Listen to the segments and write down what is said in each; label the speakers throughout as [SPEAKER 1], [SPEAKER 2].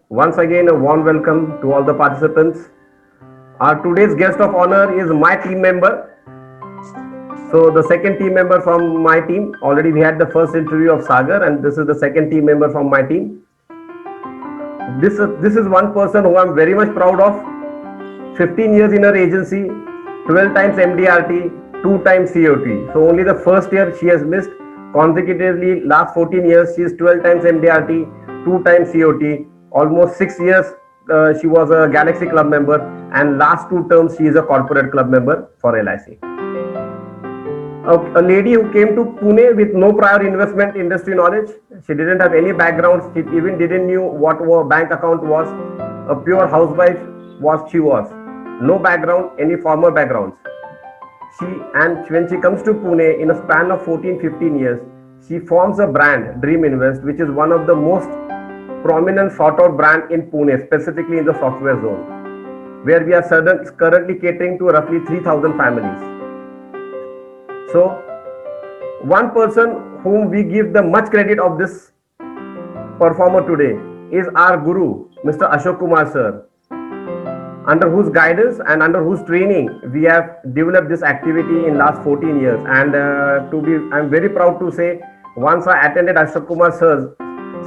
[SPEAKER 1] Once again, a warm welcome to all the participants. Our today's guest of honor is my team member. So, the second team member from my team. Already, we had the first interview of Sagar, and this is the second team member from my team. This is one person who I'm very much proud of. 15 years in her agency, 12 times MDRT, 2 times COT. So only the first year she has missed. Consecutively, last 14 years, she is 12 times MDRT, 2 times COT. Almost 6 years, she was a Galaxy Club member, and last 2 terms, she is a corporate club member for LIC. A lady who came to Pune with no prior investment industry knowledge. She didn't have any background. She even didn't knew what a bank account was. A pure housewife was she was. No background, any formal backgrounds. When she comes to Pune in a span of 14-15 years, she forms a brand, Dream Invest, which is one of the most prominent sought out brand in Pune, specifically in the software zone, where we are currently catering to roughly 3,000 families. So, one person whom we give the much credit of this performer today is our guru, Mr. Ashok Kumar sir, under whose guidance and under whose training we have developed this activity in last 14 years. And I'm very proud to say, once I attended Ashok Kumar sir's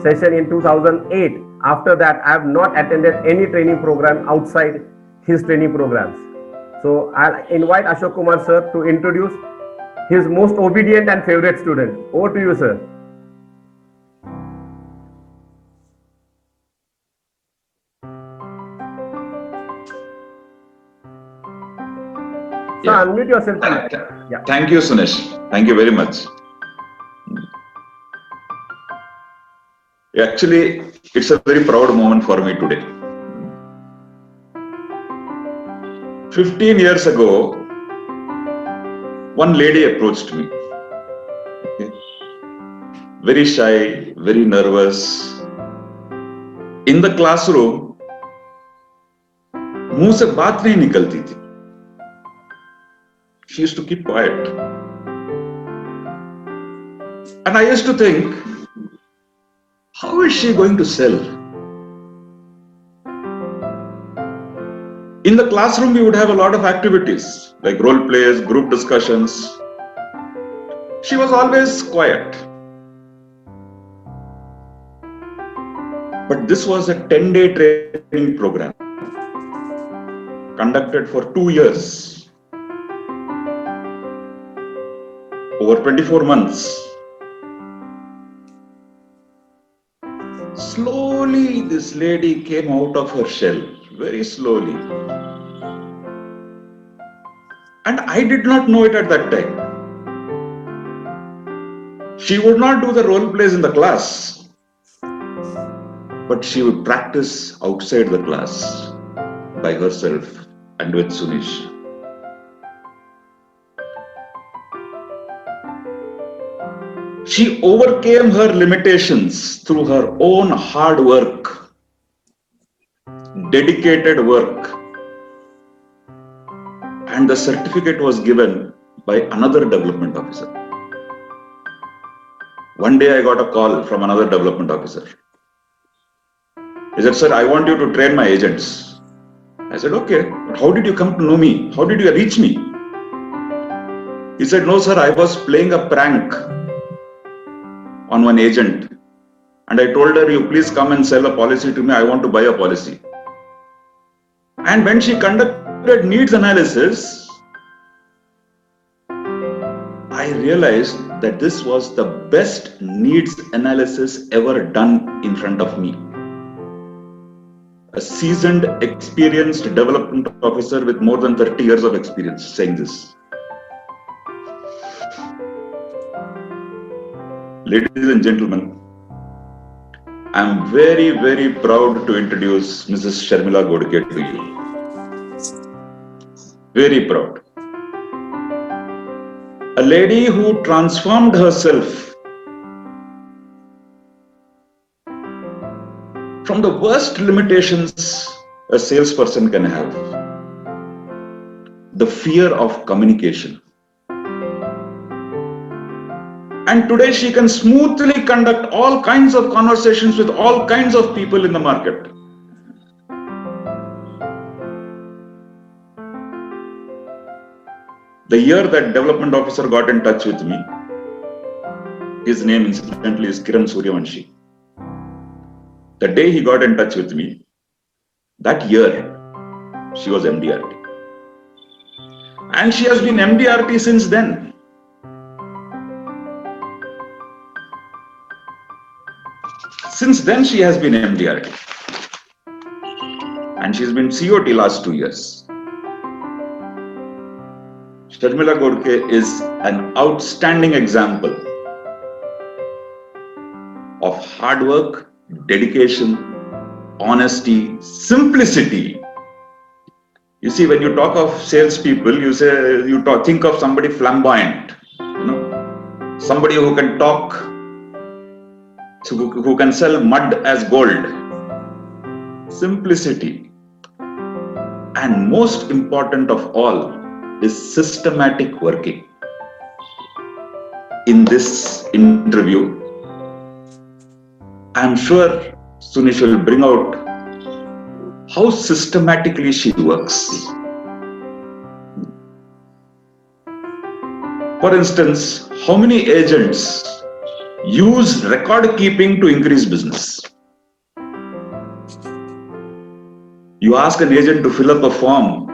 [SPEAKER 1] session in 2008. After that, I have not attended any training program outside his training programs. So I'll invite Ashok Kumar sir to introduce his most obedient and favorite student. Over to you, sir. Sir,
[SPEAKER 2] Yeah.
[SPEAKER 1] unmute yourself. Yeah.
[SPEAKER 2] Thank you, Sunesh. Thank you very much. Actually, it's a very proud moment for me today. 15 years ago, one lady approached me. Very shy, very nervous. In the classroom, मुंह से बात नहीं निकलती थी. She used to keep quiet. And I used to think, how is she going to sell? In the classroom, we would have a lot of activities like role plays, group discussions. She was always quiet. But this was a 10-day training program conducted for 2 years, over 24 months. Slowly, this lady came out of her shell, very slowly. And I did not know it at that time. She would not do the role plays in the class, but she would practice outside the class by herself and with Sunish. She overcame her limitations through her own hard work, dedicated work, and the certificate was given by another development officer. One day I got a call from another development officer. He said, "Sir, I want you to train my agents." I said, "Okay, but how did you come to know me? How did you reach me?" He said, "No, sir, I was playing a prank on one agent. And I told her, you please come and sell a policy to me. I want to buy a policy." And when she conducted needs analysis, I realized that this was the best needs analysis ever done in front of me. A seasoned, experienced development officer with more than 30 years of experience saying this. Ladies and gentlemen, I am very, very proud to introduce Mrs. Sharmila Godke to you. Very proud. A lady who transformed herself from the worst limitations a salesperson can have, the fear of communication. And today she can smoothly conduct all kinds of conversations with all kinds of people in the market. The year that development officer got in touch with me, his name incidentally is Kiran Suryavanshi. The day he got in touch with me, that year, she was MDRT. And she has been MDRT since then. Since then, she has been MDRT. And she's been COT last 2 years. Sharmila Godke is an outstanding example of hard work, dedication, honesty, simplicity. You see, when you talk of salespeople, think of somebody flamboyant, somebody who can talk, who can sell mud as gold. Simplicity. And most important of all is systematic working. In this interview, I'm sure Sunish will bring out how systematically she works. For instance, how many agents use record keeping to increase business? You ask an agent to fill up a form,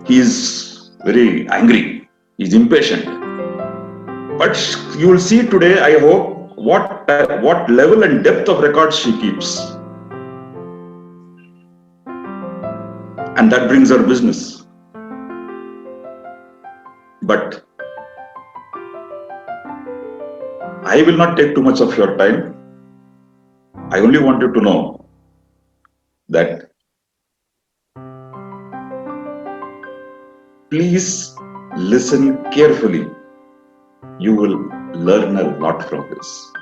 [SPEAKER 2] he is very angry, he is impatient. But you will see today, I hope, what level and depth of records she keeps. And that brings her business. But I will not take too much of your time. I only want you to know that please listen carefully. You will learn a lot from this.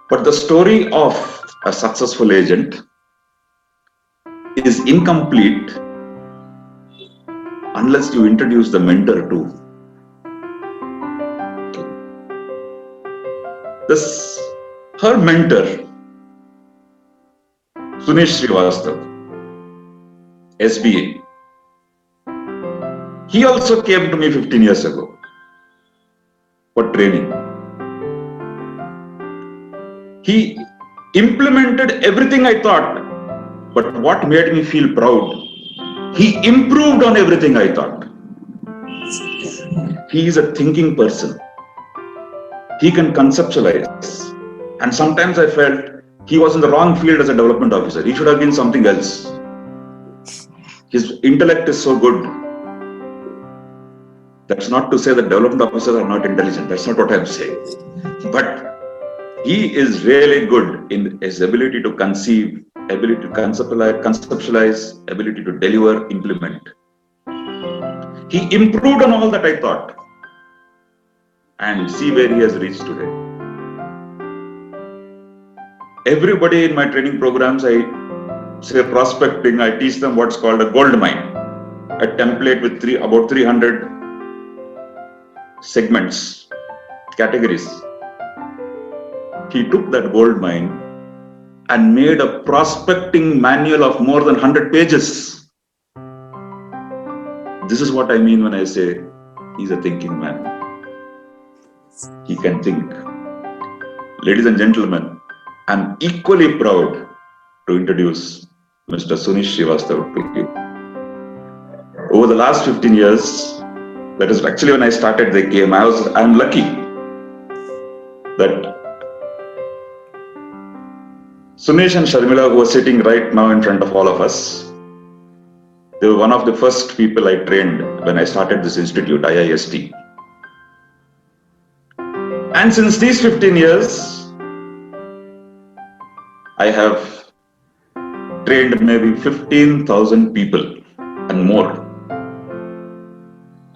[SPEAKER 2] But the story of a successful agent is incomplete unless you introduce the mentor too. Her mentor, Sunish Srivastav, SBA, he also came to me 15 years ago for training. He implemented everything I thought, but what made me feel proud, he improved on everything I thought. He is a thinking person. He can conceptualize. And sometimes I felt he was in the wrong field as a development officer. He should have been something else. His intellect is so good. That's not to say that development officers are not intelligent. That's not what I'm saying. But he is really good in his ability to conceive, ability to conceptualize, ability to deliver, implement. He improved on all that I thought. And see where he has reached today. Everybody in my training programs, I say prospecting, I teach them what's called a gold mine, a template with about 300 segments, categories. He took that gold mine and made a prospecting manual of more than 100 pages. This is what I mean when I say he's a thinking man. He can think. Ladies and gentlemen, I'm equally proud to introduce Mr. Sunish Srivastav to you. Over the last 15 years, that is actually when I started the game, I'm lucky that Sunish and Sharmila, who are sitting right now in front of all of us, they were one of the first people I trained when I started this institute, IIST. And since these 15 years, I have trained maybe 15,000 people and more.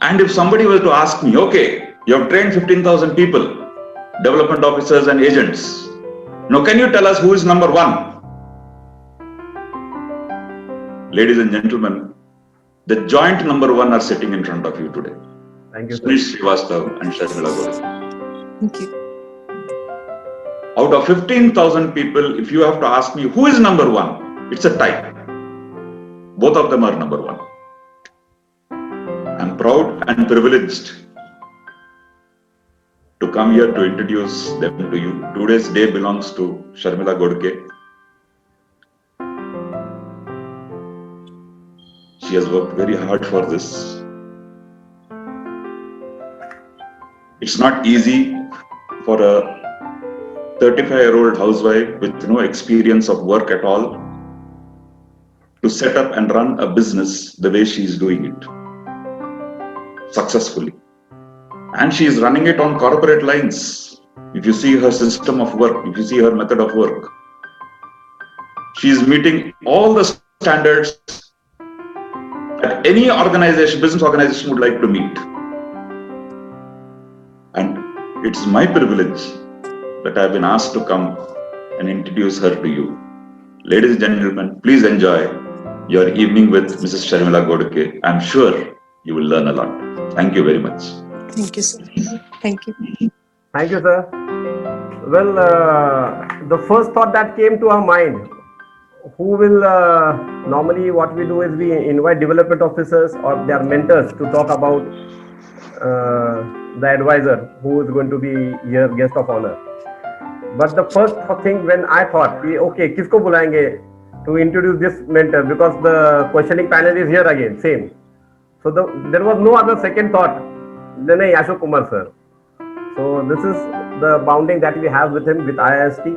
[SPEAKER 2] And if somebody were to ask me, okay, you have trained 15,000 people, development officers and agents. Now, can you tell us who is number one? Ladies and gentlemen, the joint number one are sitting in front of you today.
[SPEAKER 1] Thank you, sir.
[SPEAKER 2] Sunish Srivastav and Sharmila Godke.
[SPEAKER 3] Thank you.
[SPEAKER 2] Out of 15,000 people, if you have to ask me who is number one, it's a tie. Both of them are number one. I'm proud and privileged to come here to introduce them to you. Today's day belongs to Sharmila Godke. She has worked very hard for this. It's not easy for a 35-year-old housewife with no experience of work at all to set up and run a business the way she is doing it successfully. And she is running it on corporate lines. If you see her system of work, if you see her method of work, she is meeting all the standards that any organization, business organization would like to meet. And it's my privilege that I have been asked to come and introduce her to you. Ladies and gentlemen, please enjoy your evening with Mrs. Sharmila Godke. I'm sure you will learn a lot. Thank you very much.
[SPEAKER 3] Thank you, sir. Thank you.
[SPEAKER 1] Thank you, sir. Well, the first thought that came to our mind, who will, normally what we do is we invite development officers or their mentors to talk about the advisor who is going to be here, guest of honor. But the first thing when I thought, okay, kisko bulayenge to introduce this mentor, because the questioning panel is here again, same. So there was no other second thought than Ashok Kumar sir. So this is the bounding that we have with him, with IIST.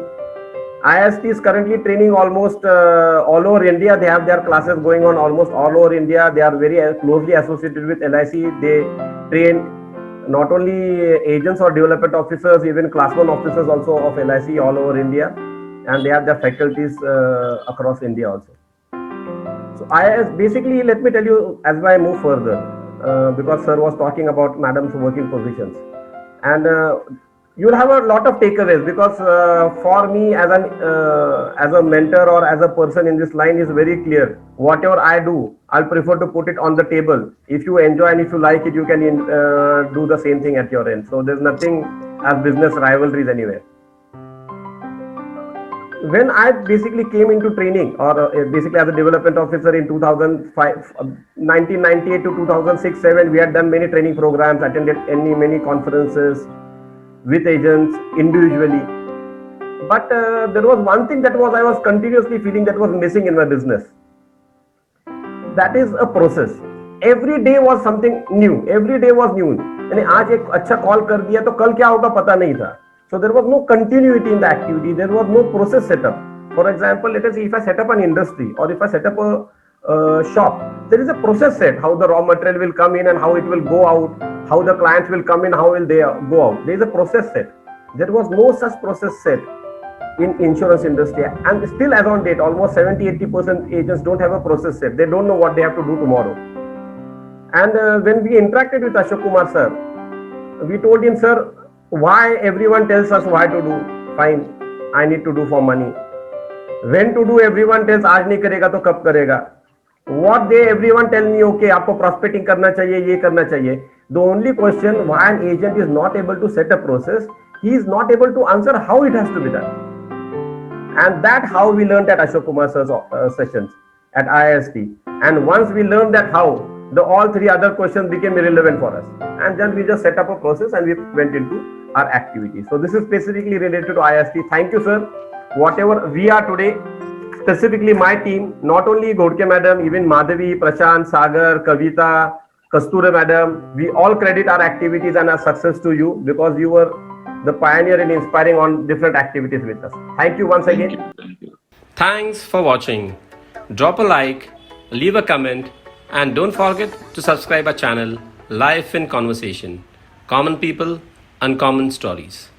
[SPEAKER 1] IIST is currently training almost all over India. They have their classes going on almost all over India. They are very closely associated with LIC. They train not only agents or development officers, even class 1 officers also of LIC all over India. And they have their faculties across India also. So basically, let me tell you as I move further, because sir was talking about madam's working positions. And you will have a lot of takeaways, because for me as a mentor or as a person in this line is very clear. Whatever I do, I'll prefer to put it on the table. If you enjoy and if you like it, you can do the same thing at your end. So there's nothing as business rivalries anywhere. When I basically came into training, or basically as a development officer in 1998 to 2006-07, we had done many training programs, attended many conferences with agents individually. But there was one thing that I was continuously feeling that was missing in my business. That is a process. Every day was something new. Every day was new. यानी आज एक अच्छा call कर दिया तो कल क्या होगा पता नहीं था. So there was no continuity in the activity. There was no process setup. For example, let us see, if I set up an industry or if I set up a shop, there is a process set, how the raw material will come in and how it will go out, how the clients will come in, how will they go out. There is a process set. There was no such process set in insurance industry, and still as on date, almost 70-80% agents don't have a process set. They don't know what they have to do tomorrow. And when we interacted with Ashok Kumar sir, we told him, sir, why everyone tells us why to do? Fine, I need to do for money. When to do, everyone tells आज नहीं करेगा तो कब करेगा. What they everyone tell me, okay, आपको prospecting करना चाहिए, ये करना चाहिए. The only question why an agent is not able to set a process, he is not able to answer how it has to be done. And that how we learned at Ashok Kumar sir's sessions at IIST. And once we learned that how, all three other questions became irrelevant for us. And then we just set up a process and we went into our activity. So this is specifically related to IIST. Thank you, sir. Whatever we are today, specifically my team, not only Godke madam, even Madhavi, Prashant, Sagar, Kavita, Kastura madam, we all credit our activities and our success to you, because you were the pioneer in inspiring on different activities with us. Thank you once again.
[SPEAKER 2] Thank you.
[SPEAKER 4] Thanks for watching. Drop a like, leave a comment, and don't forget to subscribe our channel Life in Conversation. Common people, uncommon stories.